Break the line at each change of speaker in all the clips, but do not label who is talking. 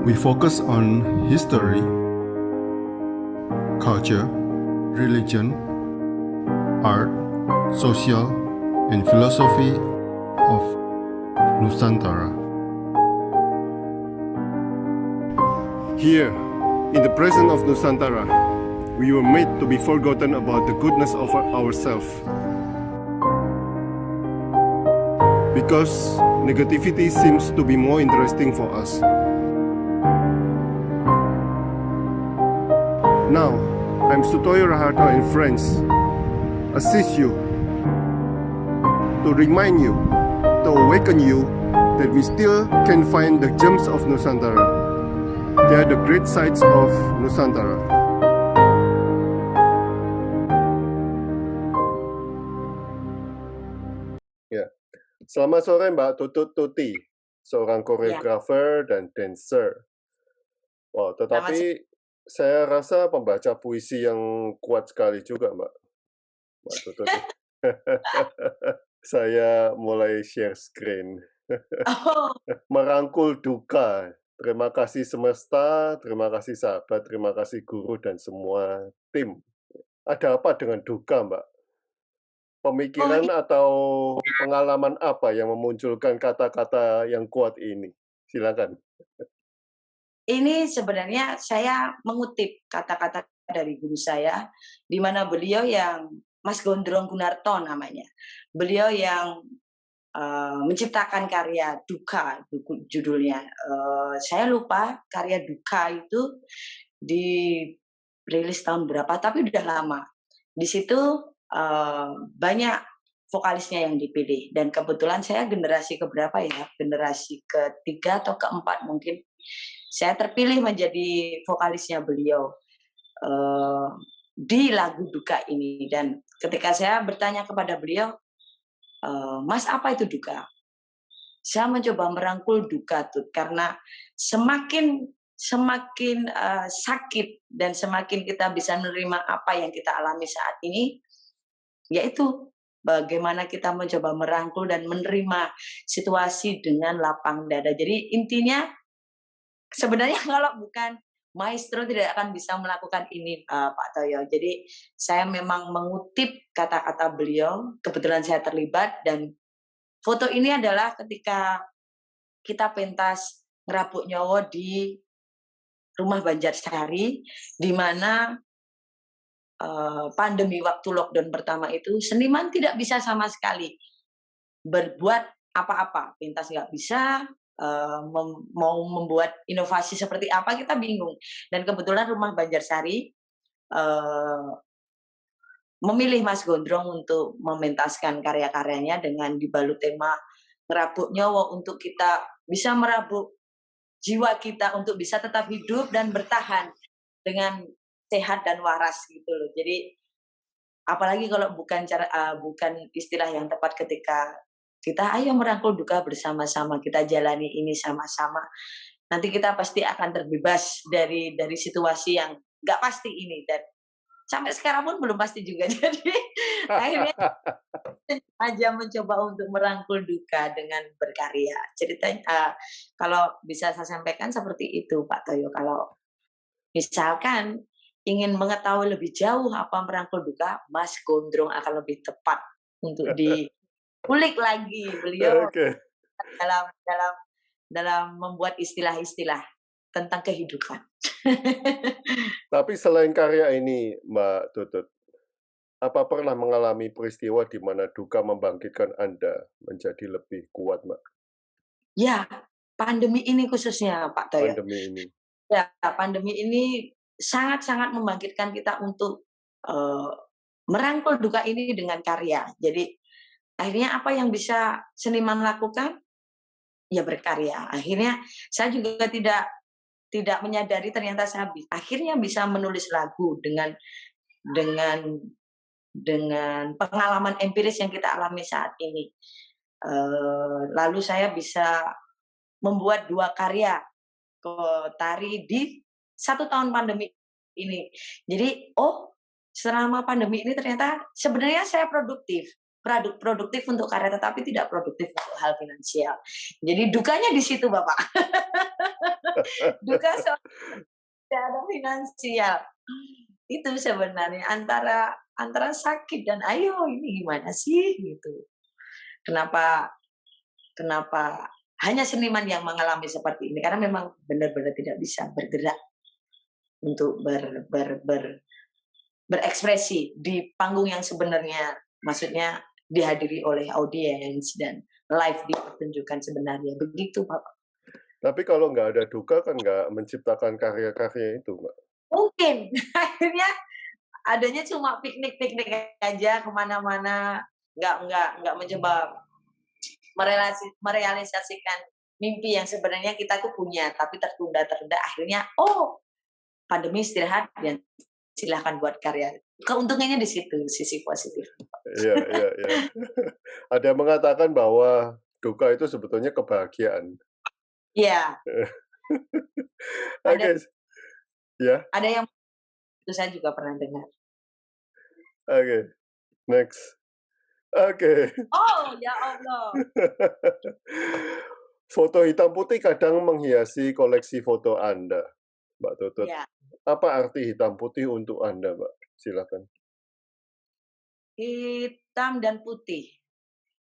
We focus on history, culture, religion, art, social, and philosophy of Nusantara.
Here, in the presence of Nusantara, we were made to be forgotten about the goodness of ourselves. Because negativity seems to be more interesting for us. Now, I'm Sutoyo Raharto and friends assist you to remind you, to awaken you that we still can find the gems of Nusantara. They are the great sights of Nusantara. Ya, selamat sore Mbak Tutut Tuti, seorang koreografer dan dancer. Wow, tetapi saya rasa pembaca puisi yang kuat sekali juga Mbak Tutut. Saya mulai share screen. Merangkul duka. Terima kasih semesta, terima kasih sahabat, terima kasih guru dan semua tim. Ada apa dengan duka, Mbak? Pemikiran atau pengalaman apa yang memunculkan kata-kata yang kuat ini? Silakan.
Ini sebenarnya saya mengutip kata-kata dari guru saya, di mana beliau yang Mas Gondrong Gunarto namanya. Beliau yang menciptakan karya Duka, judulnya. Saya lupa karya Duka itu dirilis tahun berapa, tapi udah lama. Di situ banyak vokalisnya yang dipilih, dan kebetulan saya generasi keberapa ya, generasi ketiga atau keempat mungkin, saya terpilih menjadi vokalisnya beliau di lagu Duka ini. Dan ketika saya bertanya kepada beliau, Mas, apa itu duka? Saya mencoba merangkul duka tuh, karena semakin sakit dan semakin kita bisa menerima apa yang kita alami saat ini, yaitu bagaimana kita mencoba merangkul dan menerima situasi dengan lapang dada. Jadi intinya sebenarnya kalau bukan maestro tidak akan bisa melakukan ini, Pak Toyo. Jadi saya memang mengutip kata-kata beliau, kebetulan saya terlibat, dan foto ini adalah ketika kita pentas ngerabuk nyawa di rumah Banjarsari, di mana pandemi waktu lockdown pertama itu seniman tidak bisa sama sekali berbuat apa-apa, pentas nggak bisa, mau membuat inovasi seperti apa kita bingung. Dan kebetulan rumah Banjarsari memilih Mas Gondrong untuk mementaskan karya-karyanya dengan dibalut tema ngerabuk nyawa, untuk kita bisa merabuk jiwa kita untuk bisa tetap hidup dan bertahan dengan sehat dan waras gitu loh. Jadi apalagi kalau bukan istilah yang tepat ketika kita ayo merangkul duka bersama-sama, kita jalani ini sama-sama. Nanti kita pasti akan terbebas dari situasi yang nggak pasti ini, dan sampai sekarang pun belum pasti juga. Jadi akhirnya aja mencoba untuk merangkul duka dengan berkarya. Ceritanya kalau bisa saya sampaikan seperti itu, Pak Toyo. Kalau misalkan ingin mengetahui lebih jauh apa merangkul duka, Mas Gondrong akan lebih tepat untuk diulik lagi beliau dalam membuat istilah-istilah tentang kehidupan.
Tapi selain karya ini, Mbak Tutut, apa pernah mengalami peristiwa di mana duka membangkitkan Anda menjadi lebih kuat, Mbak?
Ya, pandemi ini khususnya, Pak Toyo.
Pandemi ini.
Ya, pandemi ini sangat-sangat membangkitkan kita untuk merangkul duka ini dengan karya. Jadi akhirnya apa yang bisa seniman lakukan? Ya berkarya. Akhirnya saya juga tidak menyadari ternyata saya akhirnya bisa menulis lagu dengan pengalaman empiris yang kita alami saat ini. Lalu saya bisa membuat 2 karya tari di 1 tahun pandemi ini. Jadi selama pandemi ini ternyata sebenarnya saya produktif. produktif untuk karya tetapi tidak produktif untuk hal finansial. Jadi dukanya di situ Bapak. Duka soal tidak ada finansial. Itu sebenarnya antara sakit dan ayo ini gimana sih gitu. Kenapa kenapa hanya seniman yang mengalami seperti ini karena memang benar-benar tidak bisa bergerak untuk berekspresi di panggung yang sebenarnya, maksudnya dihadiri oleh audiens dan live dipertunjukkan sebenarnya begitu Pak.
Tapi kalau nggak ada duka kan nggak menciptakan karya-karya itu, Mbak.
Mungkin akhirnya adanya cuma piknik-piknik aja kemana-mana, nggak mencoba merealisasikan mimpi yang sebenarnya kita tuh punya tapi tertunda akhirnya pandemi istirahat dan silahkan buat karya. Keuntungannya di situ sisi positif.
Iya, iya, iya. Ada yang mengatakan bahwa duka itu sebetulnya kebahagiaan.
Iya.
Oke, ya.
Ada yang itu saya juga pernah dengar.
Oke, next. Oke.
Oh ya Allah.
Foto hitam putih kadang menghiasi koleksi foto Anda, Mbak Tutut.
Ya.
Apa arti hitam putih untuk Anda, Mbak? Silakan.
Hitam dan putih.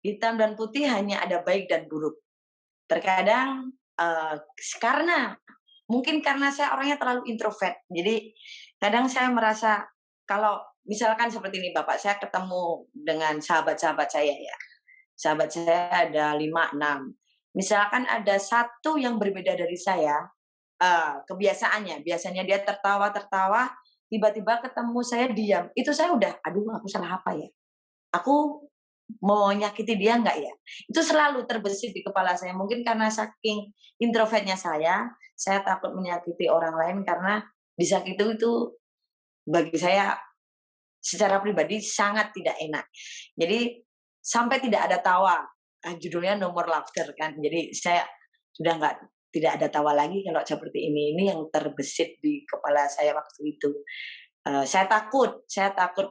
Hitam dan putih hanya ada baik dan buruk. Terkadang mungkin karena saya orangnya terlalu introvert. Jadi kadang saya merasa kalau misalkan seperti ini Bapak, saya ketemu dengan sahabat-sahabat saya ya. Sahabat saya ada 5-6. Misalkan ada satu yang berbeda dari saya, kebiasaannya, biasanya dia tertawa-tertawa, tiba-tiba ketemu saya diam. Itu saya udah, aduh aku salah apa ya? Aku mau nyakiti dia nggak ya? Itu selalu terbesit di kepala saya. Mungkin karena saking introvertnya saya takut menyakiti orang lain karena disakiti itu bagi saya secara pribadi sangat tidak enak. Jadi sampai tidak ada tawa. Judulnya No More Laughter kan. Jadi saya sudah tidak ada tawa lagi kalau seperti ini. Ini yang terbesit di kepala saya waktu itu. Saya takut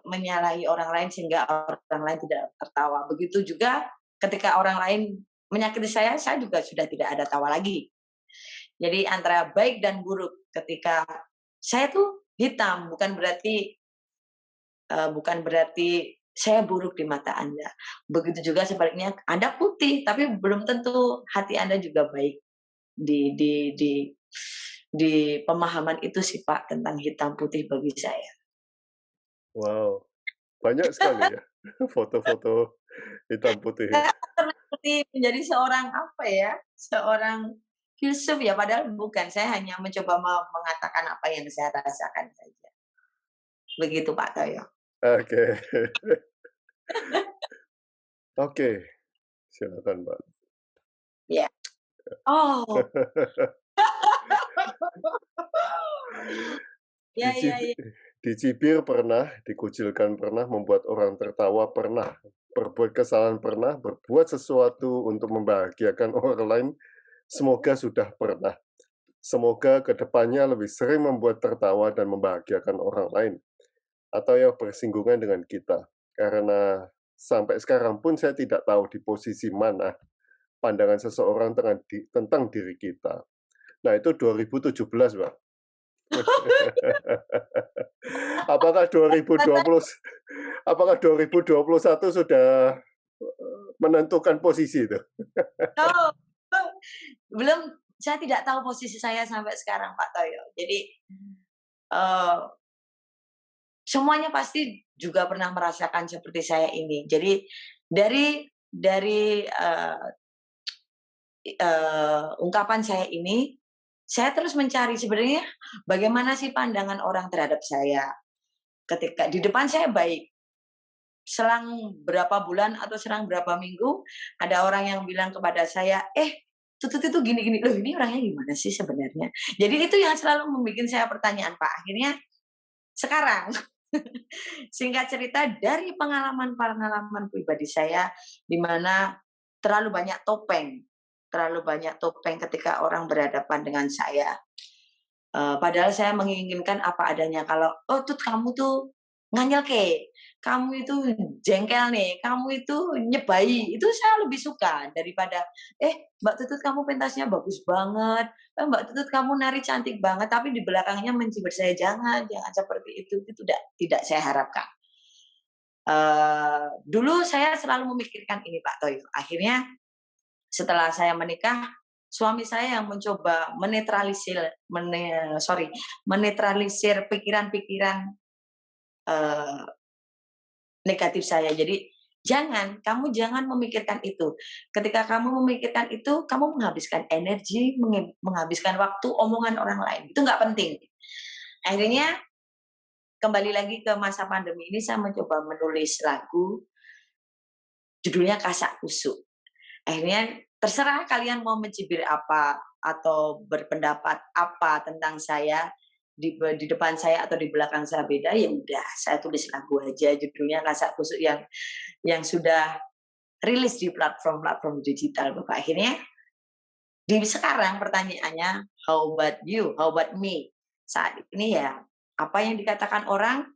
menyalahi orang lain sehingga orang lain tidak tertawa. Begitu juga ketika orang lain menyakiti saya juga sudah tidak ada tawa lagi. Jadi antara baik dan buruk ketika saya tuh hitam, bukan berarti saya buruk di mata Anda. Begitu juga sebaliknya Anda putih, tapi belum tentu hati Anda juga baik. Di pemahaman itu sih Pak tentang hitam putih bagi saya.
Wow, banyak sekali ya foto-foto hitam putih.
Seperti menjadi seorang filsuf ya, padahal bukan. Saya hanya mencoba mengatakan apa yang saya rasakan saja. Begitu Pak Toyo.
Oke. Oke, silakan Mbak.
Ya. Oh. Ya.
Dicibir pernah, dikucilkan pernah, membuat orang tertawa pernah, berbuat kesalahan pernah, berbuat sesuatu untuk membahagiakan orang lain, semoga sudah pernah. Semoga kedepannya lebih sering membuat tertawa dan membahagiakan orang lain, atau yang bersinggungan dengan kita. Karena sampai sekarang pun saya tidak tahu di posisi mana pandangan seseorang tentang diri kita. Nah, itu 2017, Pak. Apakah 2021 sudah menentukan posisi itu?
Oh, belum, saya tidak tahu posisi saya sampai sekarang Pak Toyo. Jadi semuanya pasti juga pernah merasakan seperti saya ini. Jadi dari ungkapan saya ini, saya terus mencari sebenarnya bagaimana sih pandangan orang terhadap saya. Ketika di depan saya baik, selang berapa bulan atau selang berapa minggu, ada orang yang bilang kepada saya, Tutut itu gini-gini, loh ini orangnya gimana sih sebenarnya? Jadi itu yang selalu membuat saya pertanyaan Pak. Akhirnya sekarang, singkat cerita dari pengalaman pribadi saya, di mana terlalu banyak topeng ketika orang berhadapan dengan saya. Padahal saya menginginkan apa adanya. Kalau Tut kamu tuh nganyel ke, kamu itu jengkel nih, kamu itu nyebai, itu saya lebih suka daripada, Mbak Tutut kamu pentasnya bagus banget, Mbak Tutut kamu nari cantik banget, tapi di belakangnya mencibir saya, jangan seperti itu tidak saya harapkan. Dulu saya selalu memikirkan ini Pak Toyo, akhirnya setelah saya menikah, suami saya yang mencoba menetralisir pikiran-pikiran negatif saya. Jadi kamu jangan memikirkan itu. Ketika kamu memikirkan itu, kamu menghabiskan energi, menghabiskan waktu, omongan orang lain. Itu nggak penting. Akhirnya kembali lagi ke masa pandemi ini, saya mencoba menulis lagu, judulnya Kasak Kusuk. Akhirnya terserah kalian mau mencibir apa atau berpendapat apa tentang saya, di depan saya atau di belakang saya beda, ya udah saya tulis lagu aja judulnya Kasak Kusuk yang sudah rilis di platform digital Bapak. Akhirnya sekarang pertanyaannya, how about you, how about me? Saat ini ya apa yang dikatakan orang,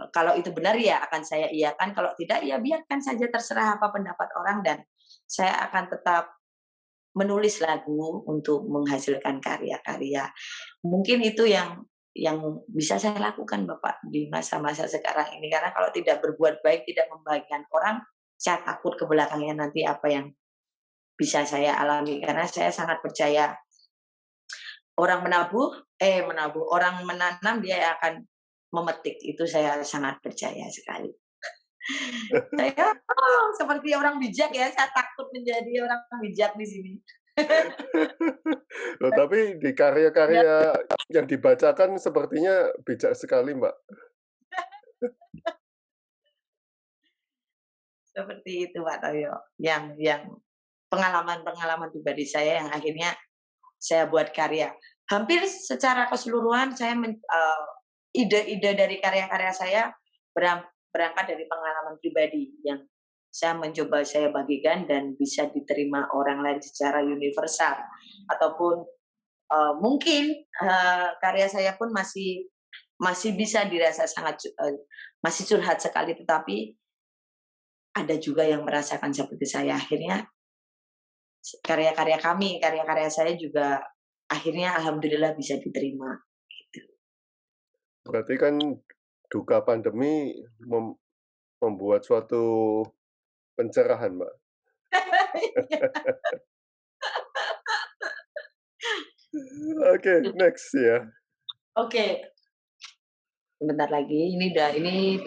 kalau itu benar ya akan saya iakan, kalau tidak ya biarkan saja, terserah apa pendapat orang, dan saya akan tetap menulis lagu untuk menghasilkan karya-karya. Mungkin itu yang bisa saya lakukan Bapak di masa-masa sekarang ini, karena kalau tidak berbuat baik, tidak membahagiakan orang, saya takut ke belakangnya nanti apa yang bisa saya alami, karena saya sangat percaya orang orang menanam dia akan memetik, itu saya sangat percaya sekali. Saya seperti orang bijak ya, saya takut menjadi orang bijak di sini.
Loh, tapi di karya-karya yang dibacakan sepertinya bijak sekali, Mbak.
Seperti itu Pak Toyo, yang pengalaman pribadi saya yang akhirnya saya buat karya. Hampir secara keseluruhan saya ide-ide dari karya-karya saya berangkat dari pengalaman pribadi yang saya mencoba saya bagikan dan bisa diterima orang lain secara universal, ataupun mungkin karya saya pun masih bisa dirasa masih curhat sekali, tetapi ada juga yang merasakan seperti saya. Akhirnya karya-karya saya juga akhirnya alhamdulillah bisa diterima. Gitu.
Berarti kan duka pandemi membuat suatu pencerahan, Mbak. Oke, next ya.
Oke. Bentar lagi, ini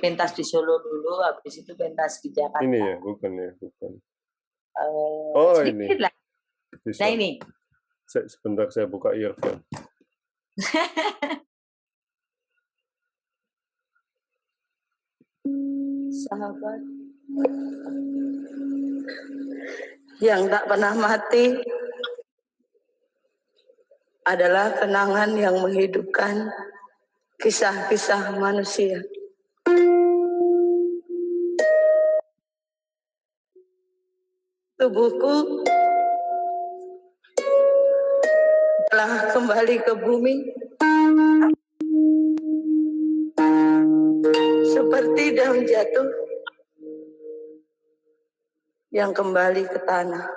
pentas di Solo dulu, habis itu pentas di Jakarta.
Ini ya, bukan. Oh, ini.
Lah.
Bisa.
Nah ini.
Sebentar saya buka earphone.
Sahabat yang tak pernah mati adalah kenangan yang menghidupkan kisah-kisah manusia. Tubuhku telah kembali ke bumi seperti daun jatuh yang kembali ke tanah.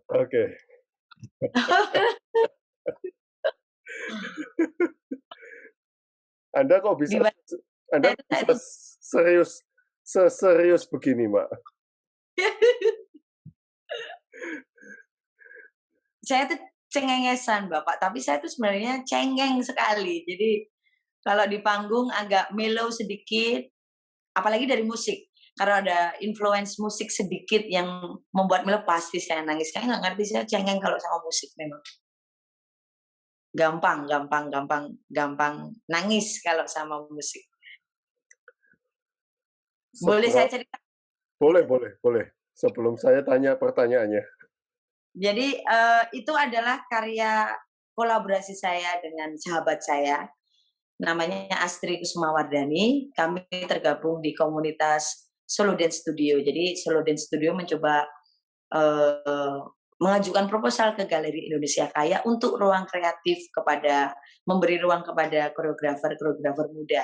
Oke. Anda kok bisa serius begini, Mbak?
Saya tuh cengengesan Bapak, tapi saya tuh sebenarnya cengeng sekali. Jadi kalau di panggung agak mellow sedikit, apalagi dari musik. Kalau ada influence musik sedikit yang membuat mellow, pasti saya nangis. Saya nggak ngerti, saya cengeng kalau sama musik memang. Gampang nangis kalau sama musik. Boleh saya cerita?
Boleh. Sebelum saya tanya pertanyaannya.
Jadi itu adalah karya kolaborasi saya dengan sahabat saya. namanya Astri Kusmawardani. Kami tergabung di komunitas Solo Dance Studio. Jadi Solo Dance Studio mencoba mengajukan proposal ke Galeri Indonesia Kaya untuk ruang kreatif memberi ruang kepada koreografer muda.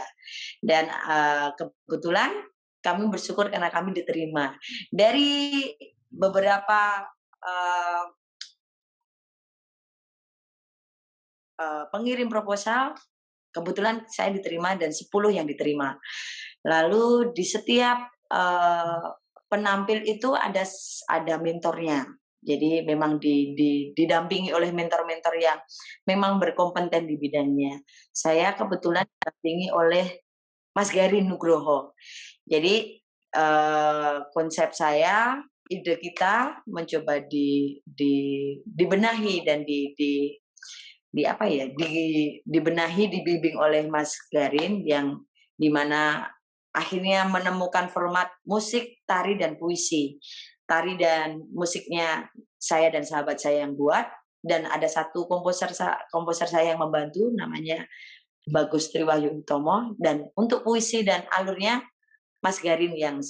Dan kebetulan kami bersyukur karena kami diterima. Dari beberapa pengirim proposal, kebetulan saya diterima dan 10 yang diterima. Lalu di setiap penampil itu ada mentornya. Jadi memang didampingi oleh mentor-mentor yang memang berkompeten di bidangnya. Saya kebetulan didampingi oleh Mas Garin Nugroho. Jadi konsep saya, ide kita mencoba dibenahi dan dibenahi, dibimbing oleh Mas Garin yang dimana akhirnya menemukan format musik, tari, dan puisi. Tari dan musiknya saya dan sahabat saya yang buat, dan ada satu komposer saya yang membantu, namanya Bagus Triwahyu Utomo, dan untuk puisi dan alurnya Mas Garin yang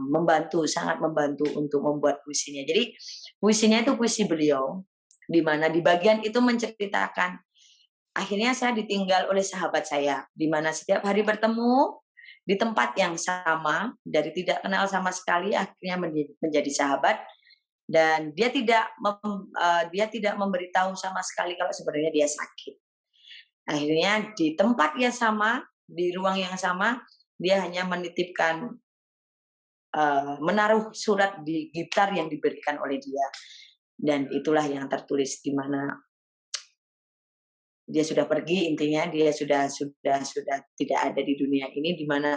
membantu, sangat membantu untuk membuat puisinya. Jadi puisinya itu puisi beliau, di mana di bagian itu menceritakan, akhirnya saya ditinggal oleh sahabat saya, di mana setiap hari bertemu di tempat yang sama, dari tidak kenal sama sekali akhirnya menjadi sahabat, dan dia tidak memberitahu sama sekali kalau sebenarnya dia sakit. Akhirnya di tempat yang sama, di ruang yang sama, dia hanya menitipkan menaruh surat di gitar yang diberikan oleh dia, dan itulah yang tertulis, di mana dia sudah pergi, intinya dia sudah tidak ada di dunia ini, di mana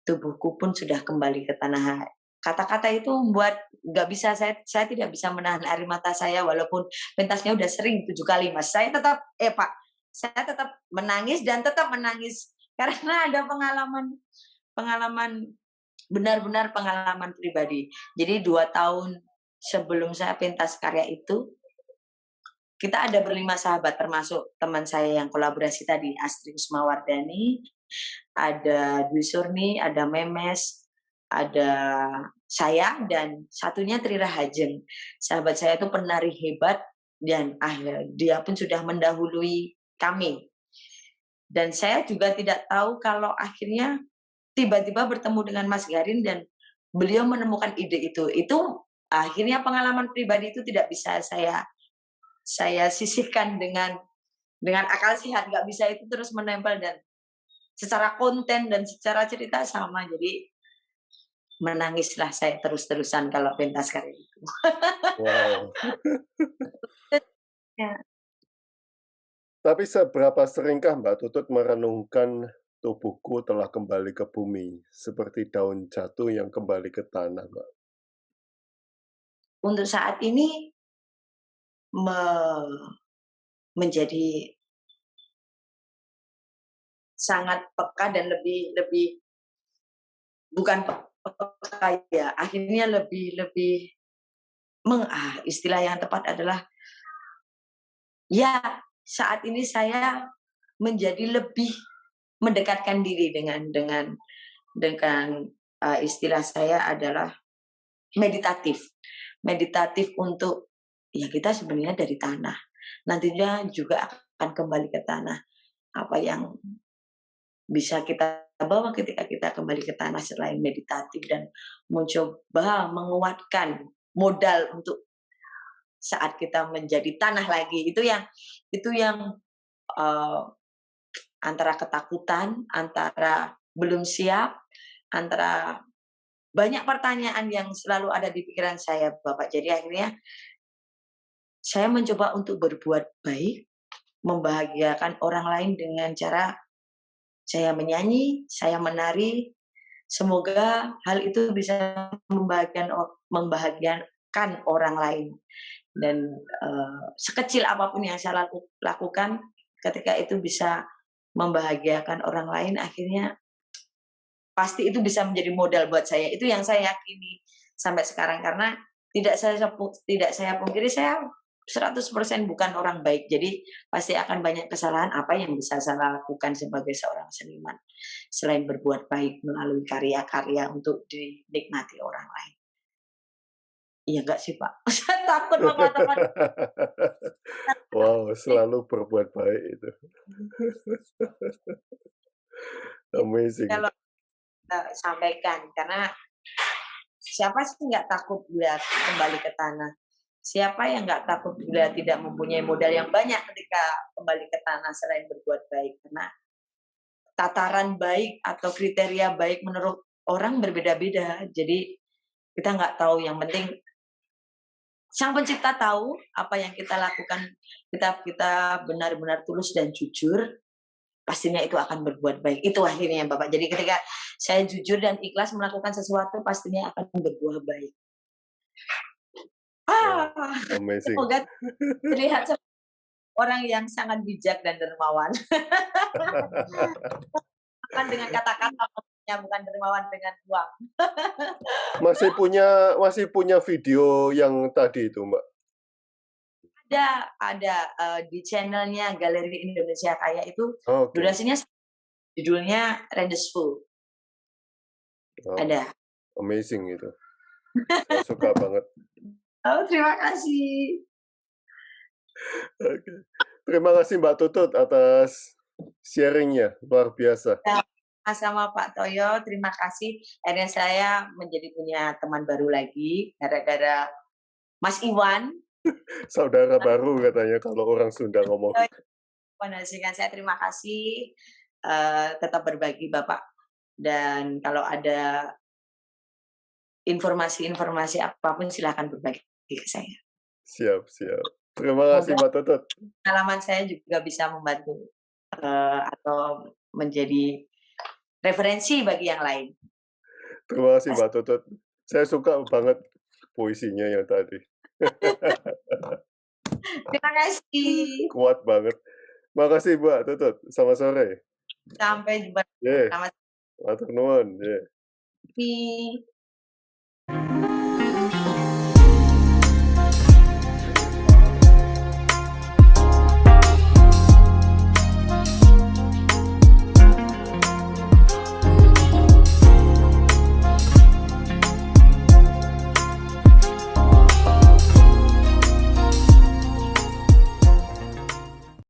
tubuhku pun sudah kembali ke tanah. Kata-kata itu membuat nggak bisa, saya tidak bisa menahan air mata saya, walaupun pentasnya udah sering 7 kali, Mas. Saya tetap menangis dan tetap menangis karena ada pengalaman benar-benar pengalaman pribadi. Jadi 2 tahun sebelum saya pentas karya itu, kita ada berlima sahabat, termasuk teman saya yang kolaborasi tadi, Astri Kusmawardani, ada Dwi Surni, ada Memes, ada saya, dan satunya Tri Rahajeng. Sahabat saya itu penari hebat, dan dia pun sudah mendahului kami. Dan saya juga tidak tahu kalau akhirnya tiba-tiba bertemu dengan Mas Garin dan beliau menemukan ide itu. Itu akhirnya pengalaman pribadi itu tidak bisa saya sisihkan dengan akal sehat, nggak bisa itu terus menempel, dan secara konten dan secara cerita sama, jadi menangislah saya terus-terusan kalau pentas karya itu.
Wow.
Ya.
Tapi seberapa seringkah Mbak Tutut merenungkan tubuhku telah kembali ke bumi, seperti daun jatuh yang kembali ke tanah, Mbak?
Untuk saat ini menjadi sangat peka dan lebih bukan peka ya, akhirnya lebih istilah yang tepat adalah, ya, saat ini saya menjadi lebih mendekatkan diri dengan istilah saya adalah meditatif untuk, ya, kita sebenarnya dari tanah, nantinya juga akan kembali ke tanah. Apa yang bisa kita bawa ketika kita kembali ke tanah selain meditatif, dan mencoba menguatkan modal untuk saat kita menjadi tanah lagi, itu yang antara ketakutan, antara belum siap, antara banyak pertanyaan yang selalu ada di pikiran saya, Bapak. Jadi akhirnya saya mencoba untuk berbuat baik, membahagiakan orang lain dengan cara saya menyanyi, saya menari. Semoga hal itu bisa membahagiakan orang lain. Dan sekecil apapun yang saya lakukan, ketika itu bisa membahagiakan orang lain, akhirnya pasti itu bisa menjadi modal buat saya. Itu yang saya yakini sampai sekarang, karena tidak saya pungkiri, saya 100% bukan orang baik. Jadi pasti akan banyak kesalahan. Apa yang bisa saya lakukan sebagai seorang seniman selain berbuat baik melalui karya-karya untuk dinikmati orang lain? Iya enggak sih, Pak? Saya takut mengatakan
Wow, selalu berbuat baik itu. Amazing.
kalau sampaikan karena siapa sih nggak takut bila kembali ke tanah? Siapa yang nggak takut bila tidak mempunyai modal yang banyak ketika kembali ke tanah selain berbuat baik? Karena tataran baik atau kriteria baik menurut orang berbeda-beda. Jadi kita nggak tahu. Yang penting Sang Pencipta tahu apa yang kita lakukan. Kita benar-benar tulus dan jujur, pastinya itu akan berbuat baik. Itu akhirnya Bapak. Jadi ketika saya jujur dan ikhlas melakukan sesuatu, pastinya akan berbuah baik.
Amazing.
Semoga terlihat seperti orang yang sangat bijak dan dermawan. Bukan dengan kata-kata, bukan dermawan dengan uang.
Masih punya video yang tadi itu, Mbak?
Ada di channelnya Galeri Indonesia Kaya itu
Oke.
durasinya judulnya Rendezvous.
Oh,
Ada.
amazing itu. Saya suka banget.
Oh, terima kasih.
Oke. Terima kasih Mbak Tutut atas sharing-nya, luar biasa.
Sama Pak Toyo, terima kasih. Akhirnya saya menjadi punya teman baru lagi gara-gara Mas Iwan.
Saudara baru katanya kalau orang Sunda ngomong.
Menasihkan saya, terima kasih. Tetap berbagi Bapak. Dan kalau ada informasi-informasi apapun silahkan berbagi ke saya.
Siap. Terima kasih Mbak Tutut.
Pengalaman saya juga bisa membantu atau menjadi referensi bagi yang lain.
Terima kasih Mbak Tutut. Saya suka banget puisinya yang tadi.
Terima kasih.
Kuat banget. Makasih Mbak Tutut. Selamat sore.
Sampai jumpa.
Yeah.
Selamat
Matur nuwun. Yeah.
pagi.